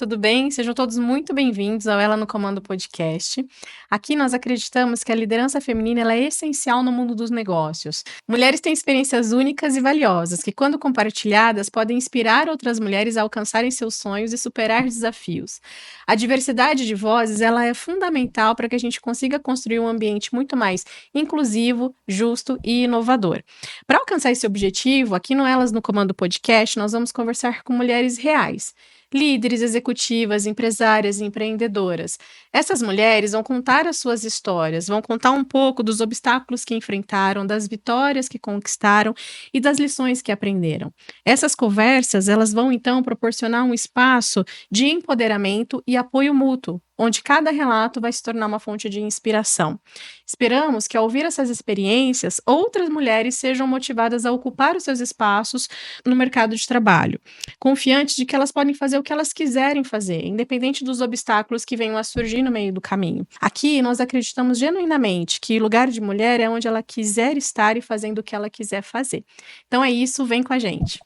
tudo bem? Sejam todos muito bem-vindos ao Ela no Comando podcast. Aqui nós acreditamos que a liderança feminina ela é essencial no mundo dos negócios. Mulheres têm experiências únicas e valiosas que, quando compartilhadas, podem inspirar outras mulheres a alcançarem seus sonhos e superar desafios. A diversidade de vozes ela é fundamental para que a gente consiga construir um ambiente muito mais inclusivo, justo e inovador. Para alcançar esse objetivo, aqui no Elas no Comando podcast, nós vamos conversar com mulheres reais, líderes, executivas, empresárias e empreendedoras. Essas mulheres vão contar as suas histórias, vão contar um pouco dos obstáculos que enfrentaram, das vitórias que conquistaram e das lições que aprenderam. Essas conversas, elas vão então proporcionar um espaço de empoderamento e apoio mútuo, onde cada relato vai se tornar uma fonte de inspiração. Esperamos que, ao ouvir essas experiências, outras mulheres sejam motivadas a ocupar os seus espaços no mercado de trabalho, confiantes de que elas podem fazer o que elas quiserem fazer, independente dos obstáculos que venham a surgir no meio do caminho. Aqui, nós acreditamos genuinamente que lugar de mulher é onde ela quiser estar e fazendo o que ela quiser fazer. Então é isso, vem com a gente.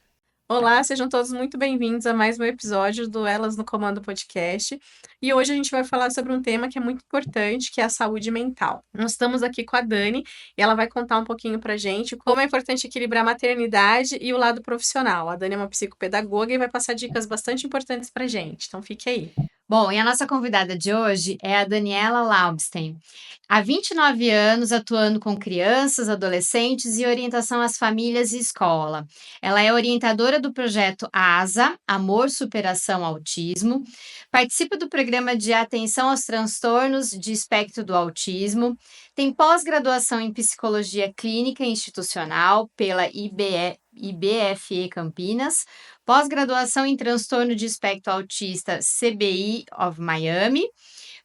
Olá, sejam todos muito bem-vindos a mais um episódio do Elas no Comando podcast. E hoje a gente vai falar sobre um tema que é muito importante, que é a saúde mental. Nós estamos aqui com a Dani e ela vai contar um pouquinho pra gente como é importante equilibrar a maternidade e o lado profissional. A Dani é uma psicopedagoga e vai passar dicas bastante importantes pra gente, então fique aí. Bom, e a nossa convidada de hoje é a Daniela Laubstein. Há 29 anos atuando com crianças, adolescentes e orientação às famílias e escola. Ela é orientadora do projeto ASA, Amor, Superação, Autismo. Participa do programa de atenção aos transtornos de espectro do autismo. Tem pós-graduação em psicologia clínica e institucional pela IBFE Campinas, pós-graduação em transtorno de espectro autista CBI of Miami,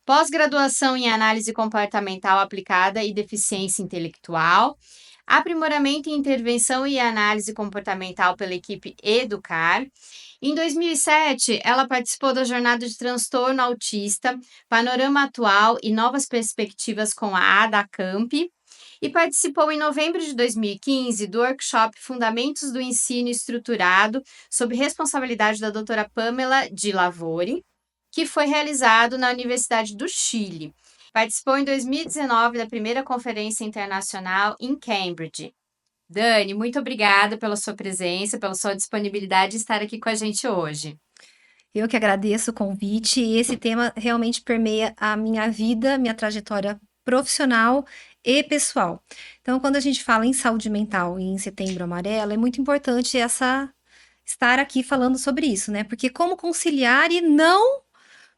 pós-graduação em análise comportamental aplicada e deficiência intelectual, aprimoramento em intervenção e análise comportamental pela equipe Educar. Em 2007, ela participou da jornada de transtorno autista, Panorama Atual e Novas Perspectivas com a ADACamp, e participou em novembro de 2015 do workshop Fundamentos do Ensino Estruturado, sob responsabilidade da doutora Pamela de Lavori, que foi realizado na Universidade do Chile. Participou em 2019 da primeira conferência internacional em Cambridge. Dani, muito obrigada pela sua presença, pela sua disponibilidade de estar aqui com a gente hoje. Eu que agradeço o convite e esse tema realmente permeia a minha vida, minha trajetória profissional e pessoal. Então, quando a gente fala em saúde mental e em Setembro Amarelo, é muito importante estar aqui falando sobre isso, né? Porque como conciliar e não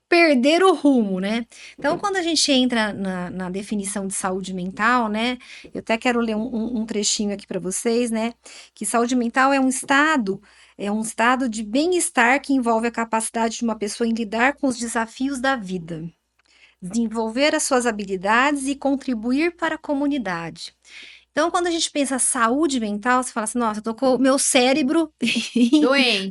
perder o rumo, né? Então, quando a gente entra na definição de saúde mental, né? Eu até quero ler um trechinho aqui para vocês, né? Que saúde mental é um estado de bem-estar que envolve a capacidade de uma pessoa em lidar com os desafios da vida, desenvolver as suas habilidades e contribuir para a comunidade. Então, quando a gente pensa saúde mental, você fala assim, nossa, eu tô com o meu cérebro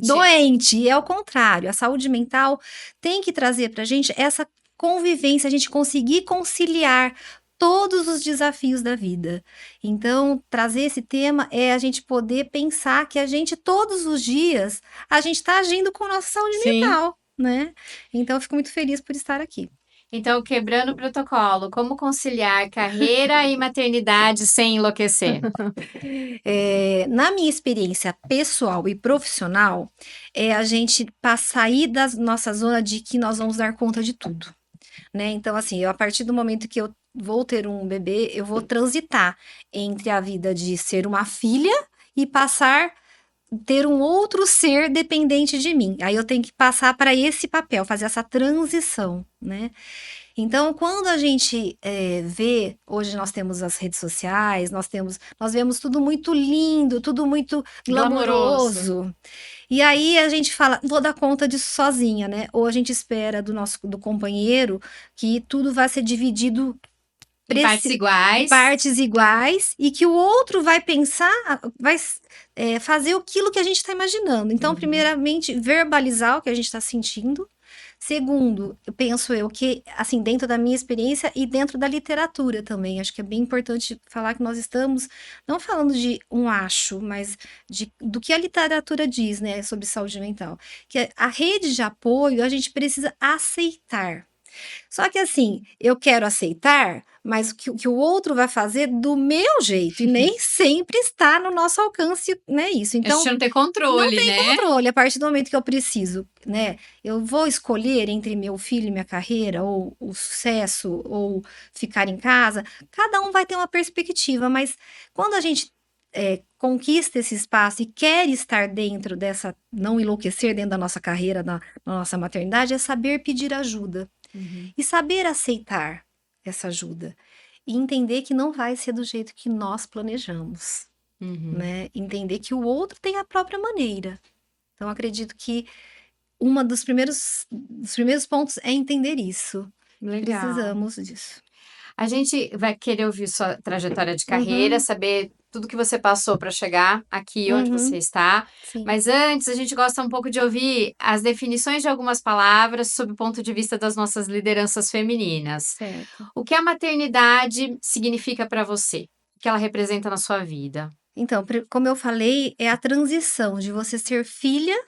doente. E é o contrário, a saúde mental tem que trazer pra gente essa convivência, a gente conseguir conciliar todos os desafios da vida. Então, trazer esse tema é a gente poder pensar que a gente, todos os dias, a gente está agindo com nossa saúde mental, né? Então, eu fico muito feliz por estar aqui. Então, quebrando o protocolo, como conciliar carreira e maternidade sem enlouquecer? Na minha experiência pessoal e profissional, é a gente sair da nossa zona de que nós vamos dar conta de tudo, né? Então, assim, a partir do momento que eu vou ter um bebê, eu vou transitar entre a vida de ser uma filha e ter um outro ser dependente de mim. Aí eu tenho que passar para esse papel, fazer essa transição, né? Então, quando a gente vê, hoje nós temos as redes sociais, nós vemos tudo muito lindo, tudo muito glamouroso. E aí a gente fala, vou dar conta disso sozinha, né? Ou a gente espera do companheiro que tudo vai ser dividido partes iguais e que o outro vai pensar, vai fazer aquilo que a gente está imaginando. Então, primeiramente, verbalizar o que a gente está sentindo, Segundo, penso eu que, assim, dentro da minha experiência e dentro da literatura também, acho que é bem importante falar que nós estamos não falando de um acho, mas do que a literatura diz, né, sobre saúde mental, que a rede de apoio a gente precisa aceitar. Só que assim, eu quero aceitar, mas que o outro vai fazer do meu jeito, e nem sempre está no nosso alcance, né, isso. A Então, gente não tem não controle, tem né? controle a partir do momento que eu preciso, né? Eu vou escolher entre meu filho e minha carreira, ou o sucesso, ou ficar em casa. Cada um vai ter uma perspectiva, mas quando a gente conquista esse espaço e quer estar dentro dessa, não enlouquecer dentro da nossa carreira, na nossa maternidade, é saber pedir ajuda. Uhum. E saber aceitar essa ajuda. E entender que não vai ser do jeito que nós planejamos, Uhum. né? Entender que o outro tem a própria maneira. Então, acredito que dos primeiros pontos é entender isso. Legal. Precisamos disso. A gente vai querer ouvir sua trajetória de carreira, saber tudo que você passou para chegar aqui onde você está. Sim. Mas antes, a gente gosta um pouco de ouvir as definições de algumas palavras sob o ponto de vista das nossas lideranças femininas. Certo. O que a maternidade significa para você? O que ela representa na sua vida? Então, como eu falei, é a transição de você ser filha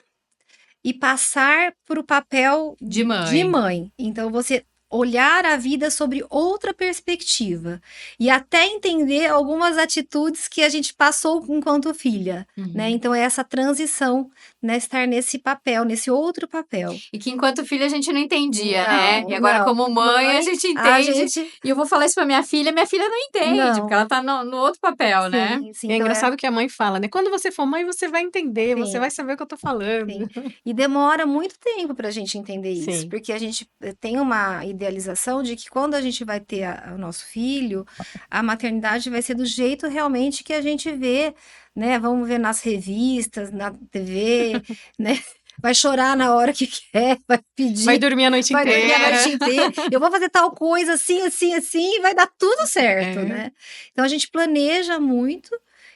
e passar para o papel De mãe. de mãe. Então, você olhar a vida sobre outra perspectiva e até entender algumas atitudes que a gente passou enquanto filha, né? Então, é essa transição, né? Estar nesse papel, nesse outro papel. E que enquanto filha a gente não entendia, Não, né? E agora, não. como mãe, a gente entende. E eu vou falar isso pra minha filha não entende, Não. porque ela tá no outro papel, né? Sim, E é então engraçado que a mãe fala, né? Quando você for mãe, você vai entender, você Sim. vai saber o que eu tô falando. Sim. E demora muito tempo para a gente entender isso, Sim. porque a gente tem uma idealização de que quando a gente vai ter o nosso filho, a maternidade vai ser do jeito realmente que a gente vê, né? Vamos ver nas revistas, na TV, né? Vai chorar na hora que quer, vai pedir. Vai dormir a noite Vai dormir a inteira. noite inteira. Eu vou fazer tal coisa assim, assim, assim, e vai dar tudo certo, né? Então a gente planeja muito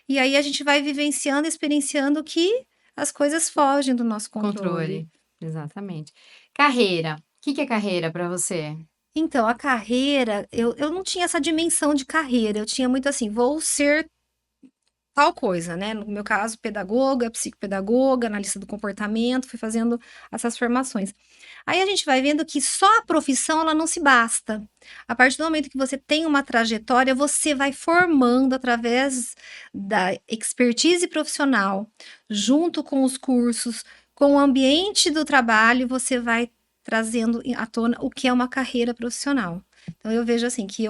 e aí a gente vai vivenciando, experienciando que as coisas fogem do nosso controle. Exatamente. Carreira. O que é carreira para você? Então, a carreira, eu não tinha essa dimensão de carreira. Eu tinha muito assim, vou ser tal coisa, né? No meu caso, pedagoga, psicopedagoga, analista do comportamento, fui fazendo essas formações. Aí a gente vai vendo que só a profissão ela não se basta. A partir do momento que você tem uma trajetória, você vai formando através da expertise profissional, junto com os cursos, com o ambiente do trabalho, você vai trazendo à tona o que é uma carreira profissional. Então eu vejo assim que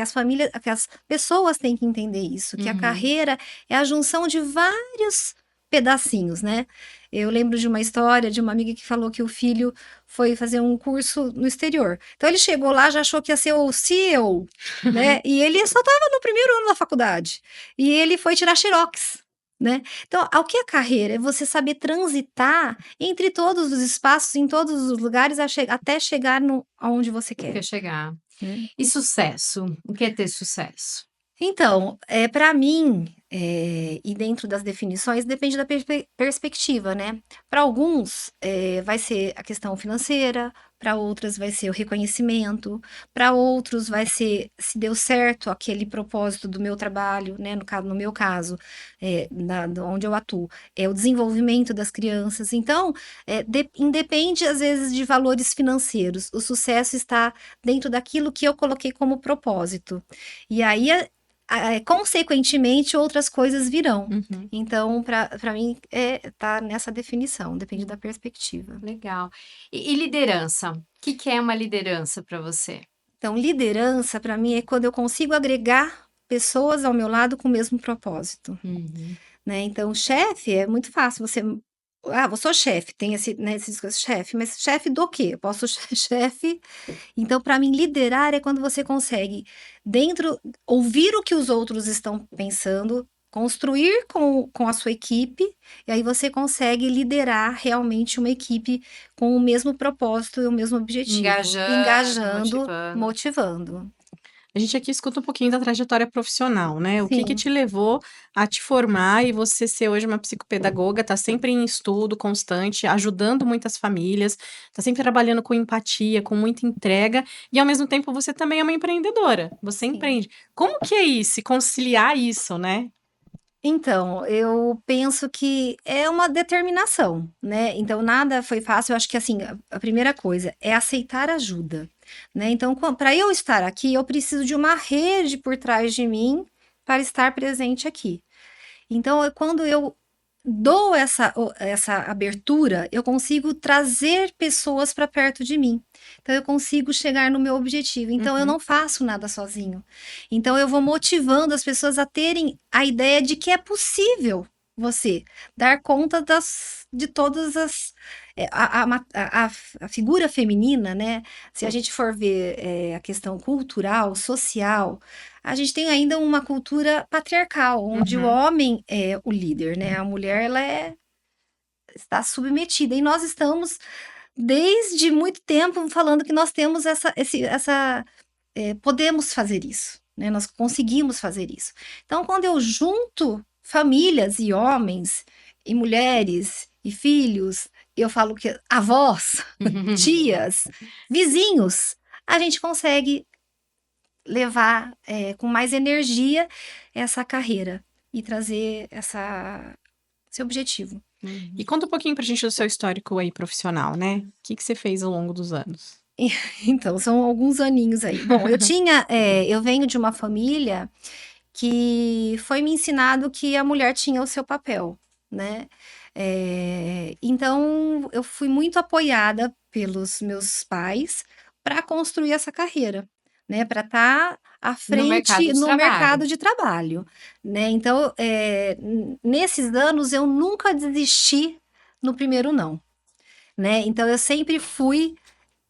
as famílias, que as pessoas têm que entender isso, que a carreira é a junção de vários pedacinhos, né? Eu lembro de uma história de uma amiga que falou que o filho foi fazer um curso no exterior. Então ele chegou lá, já achou que ia ser o CEO, né? E ele só estava no primeiro ano da faculdade. E ele foi tirar xerox, né? Então, o que é carreira? É você saber transitar entre todos os espaços, em todos os lugares, até chegar aonde você quer. Quer chegar. E sucesso? O que é ter sucesso? Então, para mim, e dentro das definições, depende da perspectiva, né? Para alguns, vai ser a questão financeira, para outras vai ser o reconhecimento, para outros vai ser se deu certo aquele propósito do meu trabalho, né? No meu caso, onde eu atuo, é o desenvolvimento das crianças. Então, independe às vezes de valores financeiros. O sucesso está dentro daquilo que eu coloquei como propósito. E aí, consequentemente, outras coisas virão. Então, para mim, tá nessa definição, depende da perspectiva. Legal. E liderança? O que é uma liderança para você? Então, liderança, para mim, é quando eu consigo agregar pessoas ao meu lado com o mesmo propósito. Né? Então, chefe é muito fácil você. Eu sou chefe, tem esse discurso, chefe, mas chefe do quê? Eu posso ser chefe. Então, para mim, liderar é quando você consegue, ouvir o que os outros estão pensando, construir com a sua equipe, e aí você consegue liderar realmente uma equipe com o mesmo propósito e o mesmo objetivo. Engajando, Motivando. A gente aqui escuta um pouquinho da trajetória profissional, né? O que Sim. te levou a te formar e você ser hoje uma psicopedagoga, tá sempre em estudo constante, ajudando muitas famílias, tá sempre trabalhando com empatia, com muita entrega, e ao mesmo tempo você também é uma empreendedora, você Sim. empreende. Como que é isso, conciliar isso, né? Então, eu penso que é uma determinação, né? Então, nada foi fácil. Eu acho que, assim, a primeira coisa é aceitar ajuda, né? Então, para eu estar aqui, eu preciso de uma rede por trás de mim para estar presente aqui. Então, quando eu dou essa abertura, eu consigo trazer pessoas para perto de mim. Então, eu consigo chegar no meu objetivo. Então, eu Uhum. não faço nada sozinho. Então, eu vou motivando as pessoas a terem a ideia de que é possível você dar conta de todas as. A figura feminina, né? Se a gente for ver a questão cultural, social, a gente tem ainda uma cultura patriarcal, onde o Uhum. homem é o líder, né? A mulher, está submetida. E nós estamos, desde muito tempo, falando que nós temos podemos fazer isso, né? Nós conseguimos fazer isso. Então, quando eu junto famílias e homens, e mulheres, e filhos, eu falo que avós, tias, vizinhos, a gente consegue levar com mais energia essa carreira e trazer esse objetivo. E conta um pouquinho pra gente do seu histórico aí profissional, né? O que que você fez ao longo dos anos? Então, são alguns aninhos aí. Bom, eu venho de uma família que foi me ensinado que a mulher tinha o seu papel, né? Então, eu fui muito apoiada pelos meus pais para construir essa carreira, né? Para estar à No mercado frente de no trabalho. mercado de trabalho, né? Então, nesses anos, eu nunca desisti no primeiro não, né? Então, eu sempre fui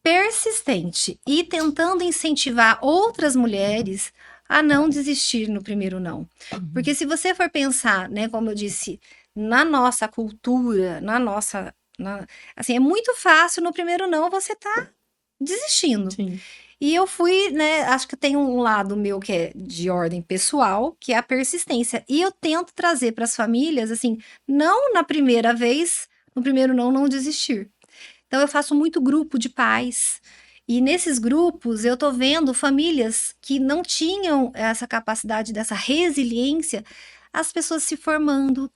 persistente e tentando incentivar outras mulheres a não desistir no primeiro não. Porque se você for pensar, né, como eu disse, na nossa cultura, assim, é muito fácil no primeiro não você tá desistindo. Sim. E eu fui, né, acho que tem um lado meu que é de ordem pessoal, que é a persistência. E eu tento trazer para as famílias, assim, não na primeira vez, no primeiro não desistir. Então, eu faço muito grupo de pais. E nesses grupos, eu tô vendo famílias que não tinham essa capacidade, dessa resiliência, as pessoas se formando,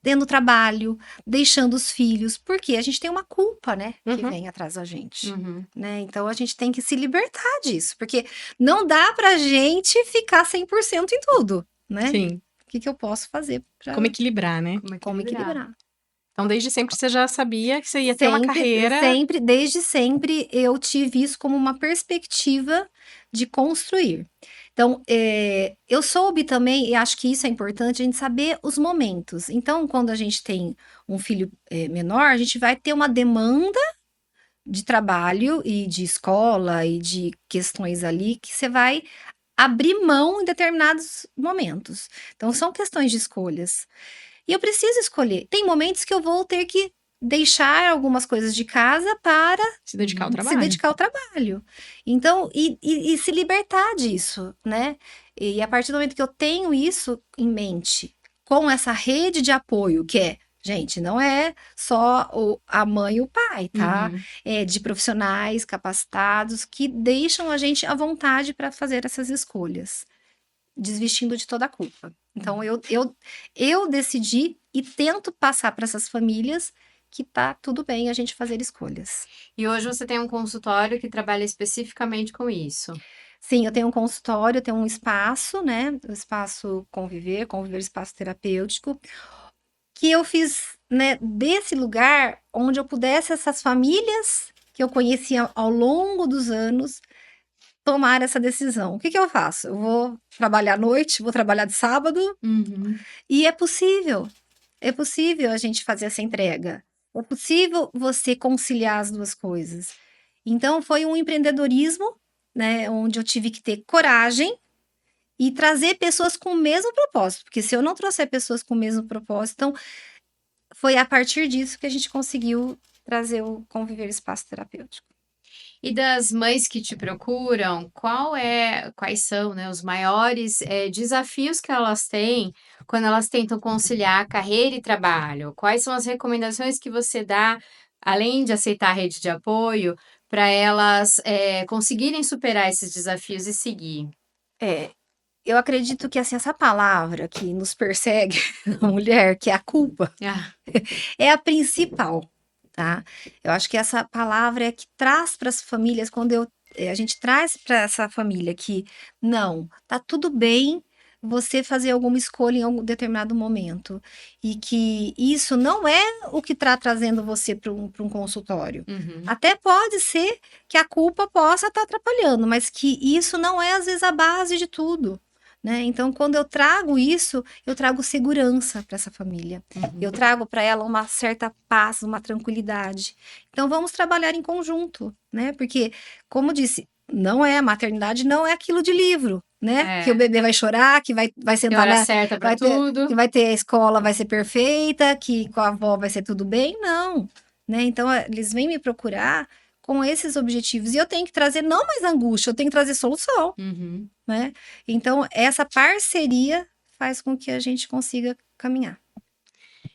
tendo trabalho, deixando os filhos, porque a gente tem uma culpa, né, que Uhum. vem atrás da gente. Uhum. Né? Então, a gente tem que se libertar disso, porque não dá pra gente ficar 100% em tudo, né? Sim. O que eu posso fazer para Como equilibrar, né? como equilibrar? Então, desde sempre você já sabia que você ia ter uma Sempre, carreira. sempre, desde sempre eu tive isso como uma perspectiva de construir. Então, eu soube também, e acho que isso é importante, a gente saber os momentos. Então, quando a gente tem um filho menor, a gente vai ter uma demanda de trabalho e de escola e de questões ali que você vai abrir mão em determinados momentos. Então, são questões de escolhas. E eu preciso escolher. Tem momentos que eu vou ter que deixar algumas coisas de casa para Se dedicar ao se trabalho. dedicar ao trabalho. Então, e se libertar disso, né? E a partir do momento que eu tenho isso em mente, com essa rede de apoio, que é, gente, não é só a mãe e o pai, tá? Uhum. É de profissionais capacitados que deixam a gente à vontade para fazer essas escolhas, desvestindo de toda a culpa. Então, eu decidi e tento passar para essas famílias que tá tudo bem a gente fazer escolhas. E hoje você tem um consultório que trabalha especificamente com isso. Sim, eu tenho um consultório, eu tenho um espaço, né? O espaço Conviver Espaço Terapêutico, que eu fiz, né, desse lugar onde eu pudesse essas famílias que eu conhecia ao longo dos anos tomar essa decisão. O que eu faço? Eu vou trabalhar à noite, vou trabalhar de sábado, Uhum. e é possível a gente fazer essa entrega. É possível você conciliar as duas coisas. Então, foi um empreendedorismo, né, onde eu tive que ter coragem e trazer pessoas com o mesmo propósito, porque se eu não trouxer pessoas com o mesmo propósito, então foi a partir disso que a gente conseguiu trazer o Conviver Espaço Terapêutico. E das mães que te procuram, quais são, né, os maiores desafios que elas têm quando elas tentam conciliar carreira e trabalho? Quais são as recomendações que você dá, além de aceitar a rede de apoio, para elas conseguirem superar esses desafios e seguir? É, eu acredito que assim, essa palavra que nos persegue, a mulher, que é a culpa, Ah, é a principal, tá? Eu acho que essa palavra é que traz para as famílias, a gente traz para essa família que não, tá tudo bem você fazer alguma escolha em algum determinado momento. E que isso não é o que está trazendo você para um consultório. uhum, Até pode ser que a culpa possa estar atrapalhando, mas que isso não é, às vezes, a base de tudo. Né? Então, quando eu trago isso, eu trago segurança para essa família. Eu uhum. trago para ela uma certa paz, uma tranquilidade. Então, vamos trabalhar em conjunto, né? Porque, como disse, a maternidade não é aquilo de livro, né? Que o É, bebê vai chorar, que vai tem sentar hora lá, certa para tudo. que vai ter a escola, vai ser perfeita, que com a avó vai ser tudo bem. Não, né? Então, eles vêm me procurar com esses objetivos. E eu tenho que trazer não mais angústia, eu tenho que trazer solução, Uhum. né? Então, essa parceria faz com que a gente consiga caminhar.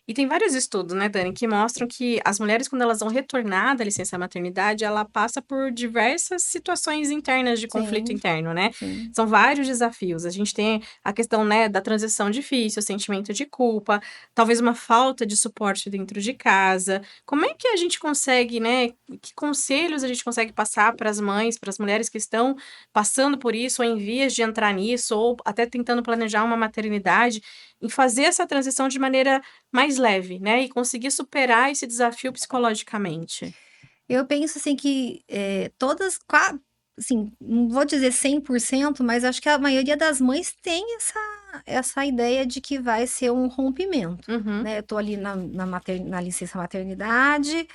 E tem vários estudos, né, Dani, que mostram que as mulheres, quando elas vão retornar da licença maternidade, ela passa por diversas situações internas de conflito Sim, interno, né? sim. São vários desafios. A gente tem a questão, né, da transição difícil, o sentimento de culpa, talvez uma falta de suporte dentro de casa. Como é que a gente consegue, né, que conselhos a gente consegue passar para as mães, para as mulheres que estão passando por isso, ou em vias de entrar nisso, ou até tentando planejar uma maternidade, em fazer essa transição de maneira mais leve, né, e conseguir superar esse desafio psicologicamente. Eu penso assim que assim, não vou dizer 100%, mas acho que a maioria das mães tem essa ideia de que vai ser um rompimento, Uhum. né? Eu tô ali na licença maternidade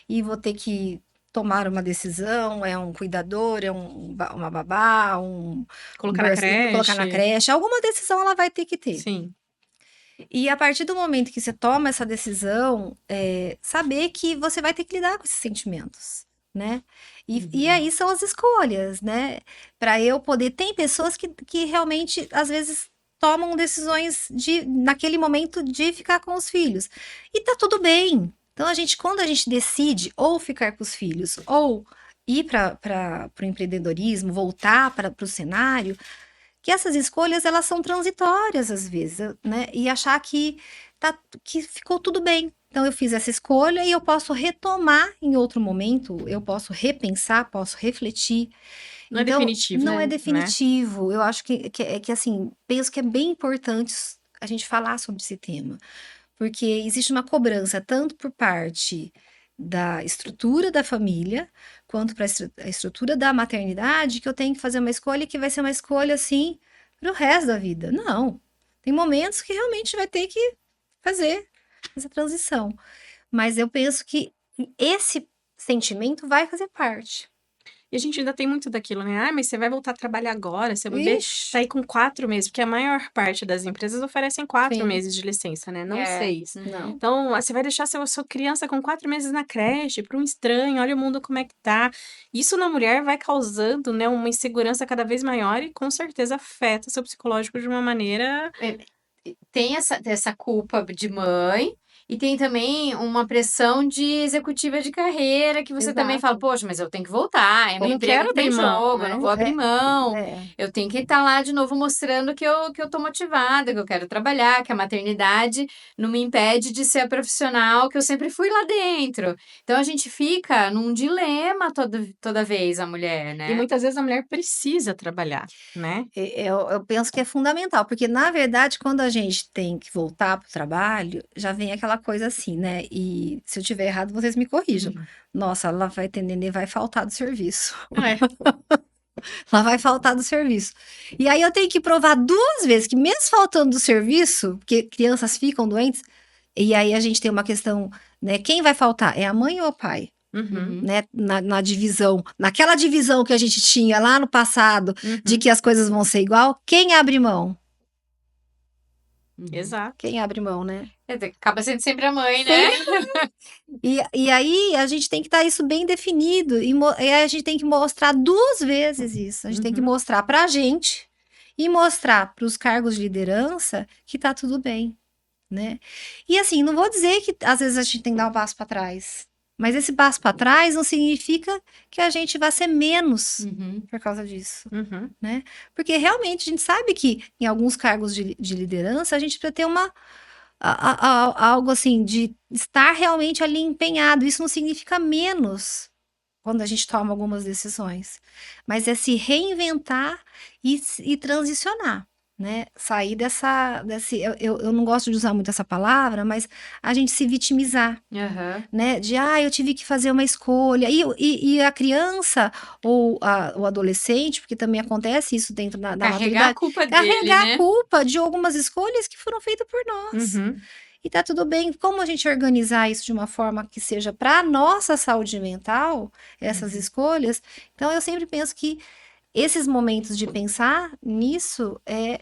e vou ter que tomar uma decisão, é um cuidador, é uma babá, um Colocar na colocar na creche. creche, alguma decisão ela vai ter que ter. Sim. E a partir do momento que você toma essa decisão, saber que você vai ter que lidar com esses sentimentos, né? E Uhum. aí são as escolhas, né? Para eu poder. Tem pessoas que realmente, às vezes, tomam decisões naquele momento, de ficar com os filhos. E tá tudo bem. Então, quando a gente decide ou ficar com os filhos, ou ir para o empreendedorismo, voltar para o cenário, que essas escolhas elas são transitórias às vezes, né? E achar que ficou tudo bem. Então eu fiz essa escolha e eu posso retomar em outro momento, eu posso repensar, posso refletir. Não é Então definitivo, não é né? definitivo. Eu acho que assim, penso que é bem importante a gente falar sobre esse tema, porque existe uma cobrança tanto por parte da estrutura da família, quanto para a estrutura da maternidade, que eu tenho que fazer uma escolha que vai ser uma escolha assim para o resto da vida. Não. Tem momentos que realmente vai ter que fazer essa transição. Mas eu penso que esse sentimento vai fazer parte. E a gente ainda tem muito daquilo, né? Ah, mas você vai voltar a trabalhar agora, seu bebê Ixi, tá aí com 4 meses, porque a maior parte das empresas oferecem 4 sim, meses de licença, né? Não É. 6. Uhum. não. Então, você vai deixar sua criança com 4 meses na creche, para um estranho, olha o mundo como é que tá. Isso na mulher vai causando, né, uma insegurança cada vez maior e com certeza afeta seu psicológico de uma maneira. Tem essa culpa de mãe e tem também uma pressão de executiva de carreira que você também fala, Exato. poxa, mas eu tenho que voltar, é Eu meu não emprego quero que tá abrir em mão, jogo, eu né? não vou abrir mão, É. eu tenho que estar lá de novo mostrando que eu tô motivada, que eu quero trabalhar, que a maternidade não me impede de ser a profissional que eu sempre fui lá dentro. Então a gente fica num dilema toda vez, a mulher, E né? muitas vezes a mulher precisa trabalhar, né? Eu penso que é fundamental, porque na verdade, quando a gente tem que voltar para o trabalho, já vem aquela coisa assim, né? E se eu tiver errado, vocês me corrijam. Uhum. Nossa, ela vai ter nenê, vai faltar do serviço. É. Ela vai faltar do serviço. E aí eu tenho que provar 2 vezes que, mesmo faltando do serviço, porque crianças ficam doentes, e aí a gente tem uma questão, né? Quem vai faltar? É a mãe ou o pai? Uhum, Uhum. Né, naquela divisão que a gente tinha lá no passado, de uhum, que as coisas vão ser igual, quem abre mão? Uhum. exato. Quem abre mão, né? Acaba sendo sempre a mãe, né? E aí a gente tem que estar isso bem definido e a gente tem que mostrar 2 vezes isso. A gente tem que Uhum. mostrar pra gente e mostrar para os cargos de liderança que tá tudo bem, né? E assim, não vou dizer que às vezes a gente tem que dar um passo para trás, mas esse passo para trás não significa que a gente vai ser menos Uhum. por causa disso, Uhum. né? Porque realmente a gente sabe que em alguns cargos de liderança a gente precisa ter algo assim de estar realmente ali empenhado. Isso não significa menos quando a gente toma algumas decisões, mas é se reinventar e transicionar, né? Sair eu não gosto de usar muito essa palavra, mas a gente se vitimizar, Aham. né? Eu tive que fazer uma escolha. E a criança ou o adolescente, porque também acontece isso dentro da Carregar a maturidade, culpa dele, carregar a né? culpa de algumas escolhas que foram feitas por nós. Uhum. E tá tudo bem. Como a gente organizar isso de uma forma que seja para a nossa saúde mental, essas escolhas? Então, eu sempre penso que esses momentos de pensar nisso é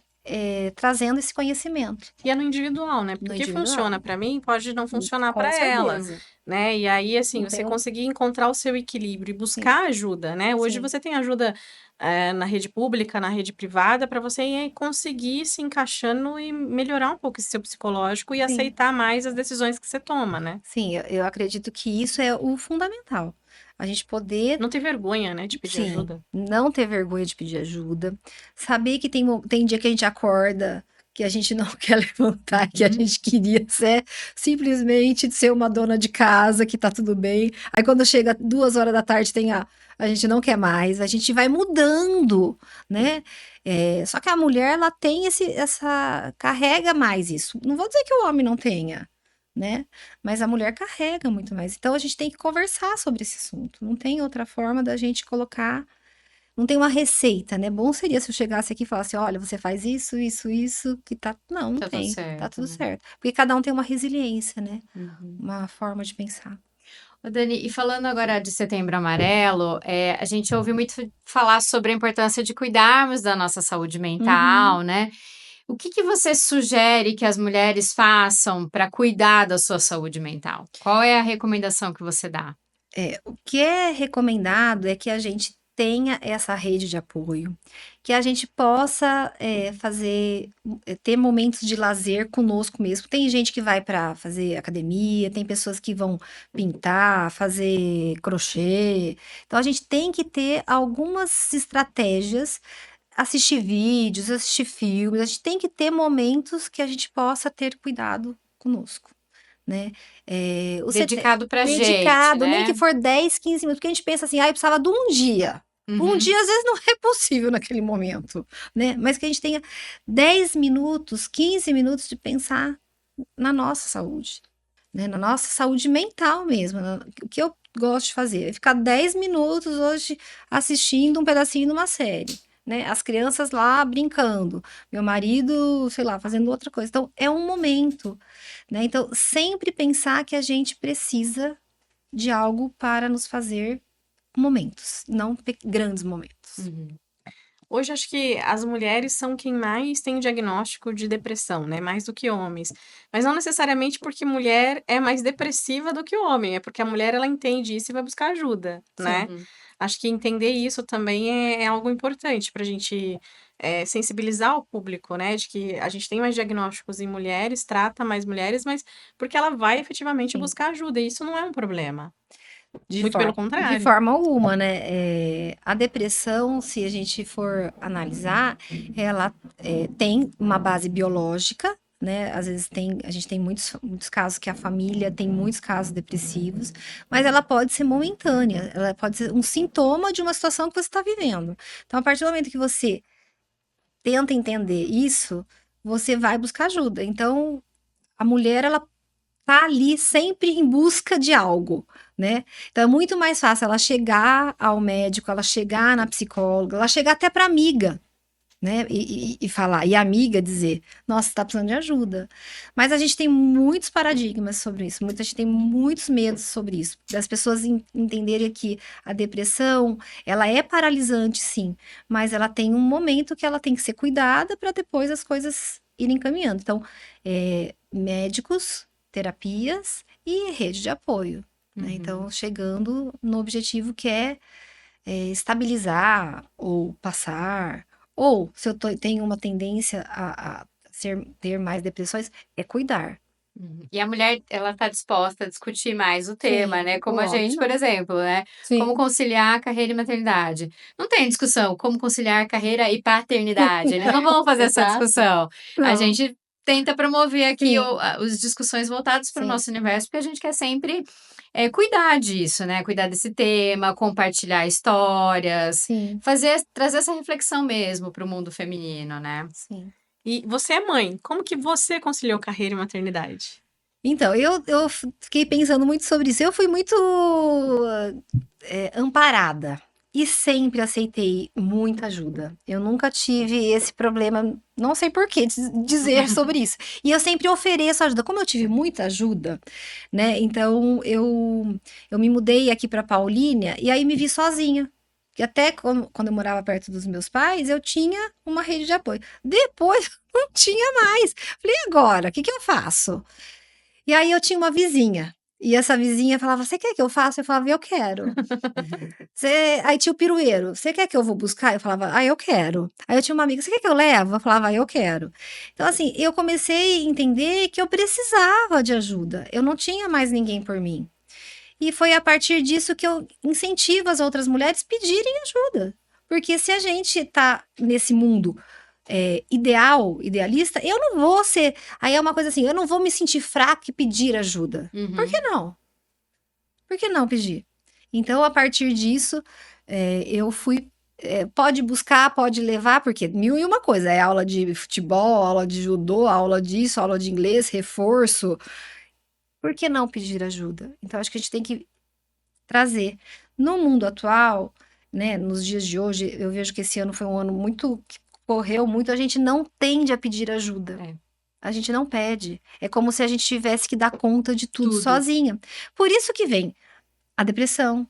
trazendo esse conhecimento E é no individual, né? no Porque individual. funciona pra mim, pode não funcionar Com pra ela, certeza. né? E aí, assim, Não você tem conseguir encontrar o seu equilíbrio e Sim, buscar ajuda, né? Hoje sim, você tem ajuda na rede pública, na rede privada, para você conseguir se encaixando e melhorar um pouco esse seu psicológico e sim. aceitar mais as decisões que você toma, né? Sim, eu acredito que isso é o fundamental. A gente poder, Não ter vergonha, né, de pedir sim, ajuda. não ter vergonha de pedir ajuda, saber que tem dia que a gente acorda, que a gente não quer levantar, que a Uhum. gente queria ser simplesmente ser uma dona de casa, que tá tudo bem. Aí quando chega 2 horas da tarde, a gente não quer mais, a gente vai mudando, né? Só que a mulher, ela tem carrega mais isso. Não vou dizer que o homem não tenha, né? Mas a mulher carrega muito mais. Então a gente tem que conversar sobre esse assunto. Não tem outra forma da gente colocar. Não tem uma receita, né? Bom seria se eu chegasse aqui e falasse: olha, você faz isso, isso, isso, que tá. Não, não Tá tudo tem. Tá certo, tudo né? certo. Porque cada um tem uma resiliência, né? Uhum. Uma forma de pensar. Ô, Dani, e falando agora de Setembro Amarelo, a gente ouve muito falar sobre a importância de cuidarmos da nossa saúde Uhum. mental, né? O que que você sugere que as mulheres façam para cuidar da sua saúde mental? Qual é a recomendação que você dá? O que é recomendado é que a gente tenha essa rede de apoio, que a gente possa ter momentos de lazer conosco mesmo. Tem gente que vai para fazer academia, tem pessoas que vão pintar, fazer crochê. Então a gente tem que ter algumas estratégias, assistir vídeos, assistir filmes. A gente tem que ter momentos que a gente possa ter cuidado conosco, né? Dedicado pra gente, Dedicado, nem que né? for 10, 15 minutos, porque a gente pensa assim, eu precisava de um dia. Um Uhum. dia, às vezes, não é possível naquele momento, né? Mas que a gente tenha 10 minutos, 15 minutos de pensar na nossa saúde, né? Na nossa saúde mental mesmo. O que eu gosto de fazer é ficar 10 minutos hoje assistindo um pedacinho de uma série, né? As crianças lá brincando, meu marido, sei lá, fazendo outra coisa. Então, é um momento, né? Então, sempre pensar que a gente precisa de algo para nos fazer momentos, não grandes momentos. Uhum. Hoje acho que as mulheres são quem mais tem diagnóstico de depressão, né? Mais do que homens. Mas não necessariamente porque mulher é mais depressiva do que o homem, é porque a mulher ela entende isso e vai buscar ajuda, Sim. né? Acho que entender isso também é algo importante para a gente sensibilizar o público, né? De que a gente tem mais diagnósticos em mulheres, trata mais mulheres, mas porque ela vai efetivamente Sim. buscar ajuda, e isso não é um problema. De Muito pelo de contrário. forma alguma, né? A depressão, se a gente for analisar, ela tem uma base biológica, né? Às vezes a gente tem muitos casos que a família tem muitos casos depressivos, mas ela pode ser momentânea, ela pode ser um sintoma de uma situação que você está vivendo. Então, a partir do momento que você tenta entender isso, você vai buscar ajuda. Então, a mulher, ela tá ali sempre em busca de algo, né? Então é muito mais fácil ela chegar ao médico, ela chegar na psicóloga, ela chegar até para amiga, né? E falar, e a amiga dizer, nossa, você tá precisando de ajuda. Mas a gente tem muitos paradigmas sobre isso, muita gente tem muitos medos sobre isso, das pessoas entenderem que a depressão, ela é paralisante, sim, mas ela tem um momento que ela tem que ser cuidada para depois as coisas ir encaminhando. Então, médicos, terapias e rede de apoio, né? Então, chegando no objetivo que é estabilizar ou passar, ou se eu tenho uma tendência a ter mais depressões, é cuidar. E a mulher, ela tá disposta a discutir mais o tema, Sim, né? Como a gente, por óbvio. exemplo, né? Como Sim. conciliar carreira e maternidade. Não tem discussão como conciliar carreira e paternidade, né? Não vamos fazer essa Exato. discussão. A Não, gente tenta promover aqui sim, as discussões voltadas para o sim, nosso universo, porque a gente quer sempre cuidar disso, né? Cuidar desse tema, compartilhar histórias, sim, trazer essa reflexão mesmo para o mundo feminino, né? sim. E você é mãe, como que você conciliou carreira e maternidade? Então, eu fiquei pensando muito sobre isso. Eu fui muito amparada e sempre aceitei muita ajuda. Eu nunca tive esse problema, não sei por que dizer sobre isso. E eu sempre ofereço ajuda. Como eu tive muita ajuda, né? Então, eu me mudei aqui para Paulínia e aí me vi sozinha. E até quando eu morava perto dos meus pais, eu tinha uma rede de apoio. Depois, não tinha mais. Falei, e agora? O que que eu faço? E aí eu tinha uma vizinha. E essa vizinha falava: "Você quer que eu faça?" Eu falava: "Eu quero". Aí tinha o pirueiro: "Você quer que eu vou buscar?" Eu falava: "Ah, eu quero". Aí eu tinha uma amiga: "Você quer que eu levo?" Eu falava: "Ah, eu quero". Então, assim, eu comecei a entender que eu precisava de ajuda. Eu não tinha mais ninguém por mim. E foi a partir disso que eu incentivo as outras mulheres pedirem ajuda. Porque se a gente tá nesse mundo idealista, eu não vou ser. Aí é uma coisa assim, eu não vou me sentir fraca e pedir ajuda. Por que não? Por que não pedir? Então, a partir disso, eu fui. Pode buscar, pode levar, porque mil e uma coisa. É aula de futebol, aula de judô, aula disso, aula de inglês, reforço. Por que não pedir ajuda? Então, acho que a gente tem que trazer. No mundo atual, né, nos dias de hoje, eu vejo que esse ano foi um ano muito que correu muito, a gente não tende a pedir ajuda. É. A gente não pede. É como se a gente tivesse que dar conta de tudo Tudo. sozinha. Por isso que vem a depressão,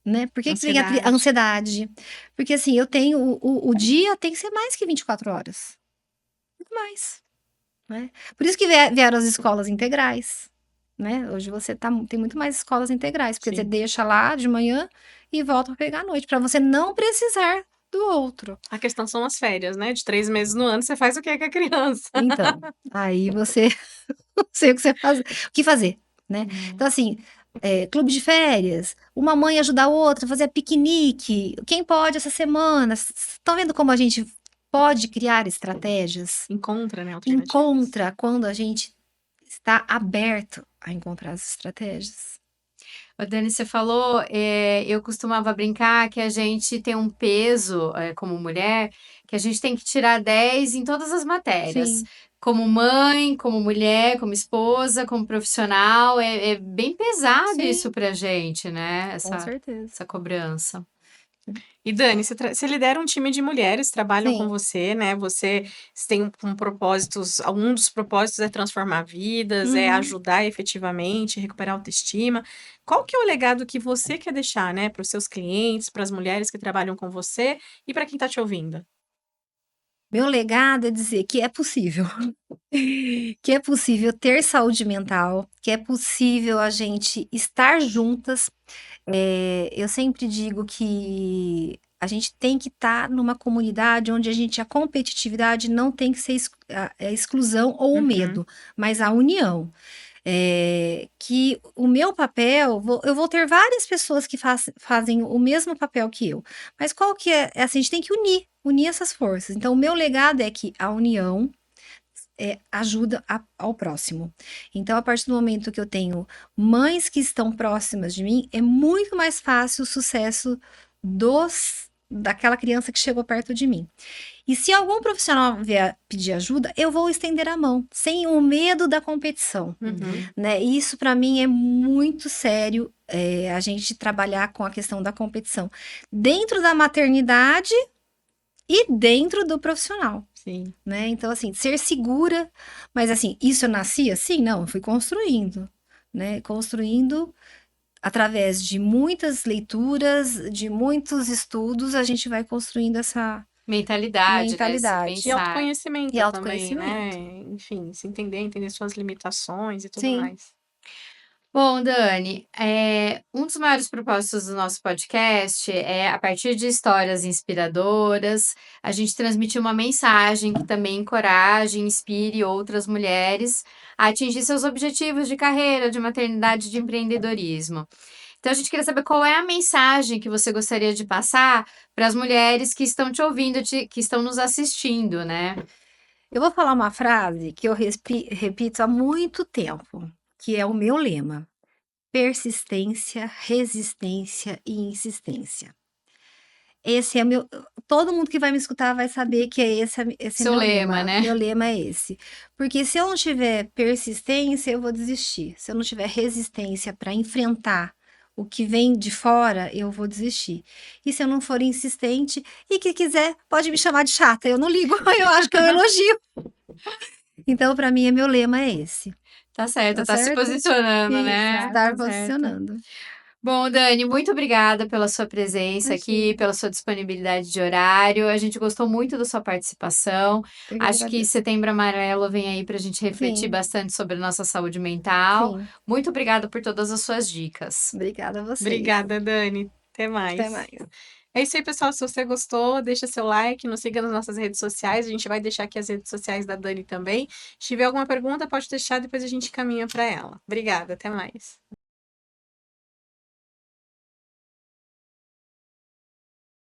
né? Por que vem a Ansiedade. ansiedade? Porque assim, eu tenho o dia tem que ser mais que 24 horas. Muito mais, né? Por isso que vieram as escolas integrais, né? Hoje você tem muito mais escolas integrais, porque você Sim. deixa lá de manhã e volta para pegar à noite, para você não precisar do outro. A questão são as férias, né? De 3 meses no ano, você faz o que com a criança? Então, aí você não sei o que você faz, o que fazer, né? Então, assim, clube de férias, uma mãe ajudar a outra, fazer piquenique, quem pode essa semana? Estão vendo como a gente pode criar estratégias? Encontra, né, alternativas. Encontra quando a gente está aberto a encontrar as estratégias. Ô, Dani, você falou, eu costumava brincar que a gente tem um peso, como mulher, que a gente tem que tirar 10 em todas as matérias. Sim, Como mãe, como mulher, como esposa, como profissional, é bem pesado isso sim, pra gente, né? com certeza. Essa cobrança. E Dani, você lidera um time de mulheres, trabalham com Sim, você, né? Você tem propósitos, um dos propósitos é transformar vidas, é uhum. ajudar efetivamente, recuperar a autoestima. Qual que é o legado que você quer deixar, né, para os seus clientes, para as mulheres que trabalham com você e para quem está te ouvindo? Meu legado é dizer que é possível. Que é possível ter saúde mental, que é possível a gente estar juntas. Eu sempre digo que a gente tem que estar numa comunidade onde a competitividade não tem que ser a exclusão ou o Uhum. medo, mas a união. Que o meu papel, eu vou ter várias pessoas que fazem o mesmo papel que eu, mas qual que é? Assim, a gente tem que unir essas forças. Então, o meu legado é que a união ajuda ao próximo. Então, a partir do momento que eu tenho mães que estão próximas de mim, é muito mais fácil o sucesso daquela criança que chegou perto de mim. E se algum profissional vier pedir ajuda, eu vou estender a mão, sem o medo da competição, Uhum. né? E isso para mim é muito sério, a gente trabalhar com a questão da competição dentro da maternidade e dentro do profissional, Sim. né? Então, assim, ser segura, mas assim, isso eu nasci assim? Não, eu fui construindo, né? Construindo através de muitas leituras, de muitos estudos, a gente vai construindo Mentalidade, né? Se Mentalidade. E pensar. autoconhecimento E também, né? autoconhecimento. Enfim, se entender suas limitações e tudo Sim. mais. Bom, Dani, um dos maiores propósitos do nosso podcast é, a partir de histórias inspiradoras, a gente transmitir uma mensagem que também encoraje e inspire outras mulheres a atingir seus objetivos de carreira, de maternidade, de empreendedorismo. Então, a gente queria saber qual é a mensagem que você gostaria de passar para as mulheres que estão te ouvindo, que estão nos assistindo, né? Eu vou falar uma frase que eu repito há muito tempo, que é o meu lema: persistência, resistência e insistência. Esse é meu. Todo mundo que vai me escutar vai saber que esse é Seu meu lema, lema. né? Meu lema é esse. Porque se eu não tiver persistência, eu vou desistir. Se eu não tiver resistência para enfrentar o que vem de fora, eu vou desistir. E se eu não for insistente, e que quiser, pode me chamar de chata, eu não ligo, eu acho que é um elogio. Então, para mim, meu lema é esse. Tá certo, Tá tá se certo? posicionando, Isso, né? estar Tá certo. posicionando. Bom, Dani, muito obrigada pela sua presença aqui, Imagina. pela sua disponibilidade de horário. A gente gostou muito da sua participação. Eu que Acho que agradeço. Setembro Amarelo vem aí para a gente refletir Sim, bastante sobre a nossa saúde mental. sim. Muito obrigada por todas as suas dicas. Obrigada a vocês. Obrigada, Dani. Até Até mais. mais. É isso aí, pessoal. Se você gostou, deixa seu like, nos siga nas nossas redes sociais. A gente vai deixar aqui as redes sociais da Dani também. Se tiver alguma pergunta, pode deixar, depois a gente caminha para ela. Obrigada, até mais.